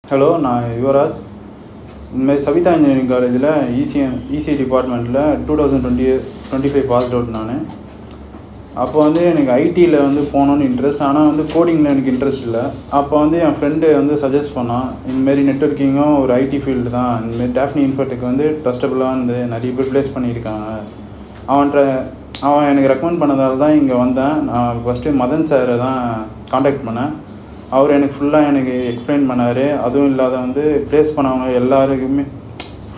Hello, நான் யுவராஜ். இந்தமாதிரி Savitha engineering காலேஜில் இசி டிபார்ட்மெண்ட்டில் 2025 பாஸ்ட் அவுட் நான். அப்போ வந்து எனக்கு ஐடியில் வந்து போகணுன்னு இன்ட்ரெஸ்ட். ஆனால் வந்து கோடிங்கில் எனக்கு இன்ட்ரெஸ்ட் இல்லை. அப்போ வந்து என் ஃப்ரெண்டு வந்து சஜஸ்ட் பண்ணான், இந்தமாரி நெட்வொர்க்கிங்கும் ஒரு ஐடி ஃபீல்டு தான், இந்தமாரி டேஃப்னி இன்ஃபோடெக் வந்து ட்ரஸ்டபுளாக வந்து நிறைய பேர் ப்ளேஸ் பண்ணியிருக்காங்க. அவன் எனக்கு ரெக்கமெண்ட் பண்ணதால் தான் இங்கே வந்தேன். நான் ஃபஸ்ட்டு மதன் சாரை தான் காண்டாக்ட் பண்ணேன். அவர் எனக்கு ஃபுல்லாக எனக்கு எக்ஸ்பிளைன் பண்ணார். அதுவும் இல்லாத வந்து ப்ளேஸ் பண்ணவங்க எல்லாருக்குமே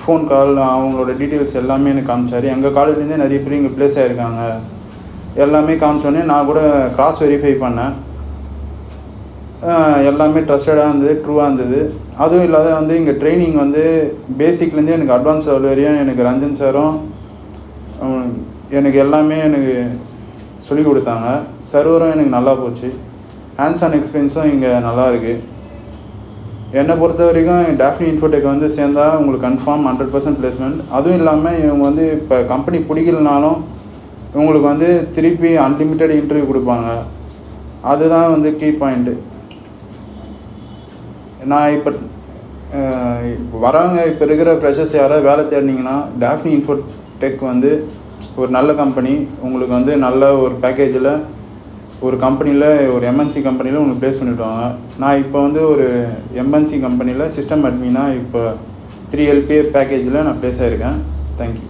ஃபோன் கால், அவங்களோட டீட்டெயில்ஸ் எல்லாமே எனக்கு காமிச்சார். எங்கள் காலேஜ்லேருந்தே நிறைய பேர் இங்கே ப்ளேஸ் ஆகிருக்காங்க எல்லாமே காமிச்சோடனே நான் கூட கிராஸ் வெரிஃபை பண்ணேன். எல்லாமே ட்ரஸ்டடாக இருந்தது, ட்ரூவாக இருந்தது. அதுவும் இல்லாத வந்து இங்கே ட்ரைனிங் வந்து பேசிக்லேருந்தே எனக்கு அட்வான்ஸ் லெவல் வரையும் எனக்கு ரஞ்சன் சாரும் எனக்கு எல்லாமே எனக்கு சொல்லிக் கொடுத்தாங்க. சர்வரும் எனக்கு நல்லா போச்சு. ஹேண்ட்ஸ் ஆன் எக்ஸ்பீரியன்ஸும் இங்கே நல்லா இருக்குது. என்னை பொறுத்த வரைக்கும் டேஃப்னி இன்ஃபோடெக் வந்து சேர்ந்தால் உங்களுக்கு கன்ஃபார்ம் 100% பிளேஸ்மெண்ட். அதுவும் இல்லாமல் இவங்க வந்து இப்போ கம்பெனி பிடிக்கலனாலும் உங்களுக்கு வந்து திருப்பி அன்லிமிட்டெட் இன்டர்வியூ கொடுப்பாங்க. அதுதான் வந்து கீ பாயிண்ட்டு. நான் இப்போ வரவங்க இப்போ இருக்கிற ஃப்ரெஷர்ஸ் யாராவது வேலை தேடினீங்கன்னா டேஃப்னி இன்ஃபோடெக் வந்து ஒரு நல்ல கம்பெனி. உங்களுக்கு வந்து நல்ல ஒரு பேக்கேஜில் ஒரு கம்பெனியில், ஒரு எம்என்சி கம்பெனியில் உங்களுக்கு ப்ளேஸ் பண்ணிவிடுவாங்க. நான் இப்போ வந்து ஒரு எம்என்சி கம்பெனியில் சிஸ்டம் அட்மினாக இப்போ 3 LPA பேக்கேஜில் நான் ப்ளேஸ் ஆகிருக்கேன். தேங்க்யூ.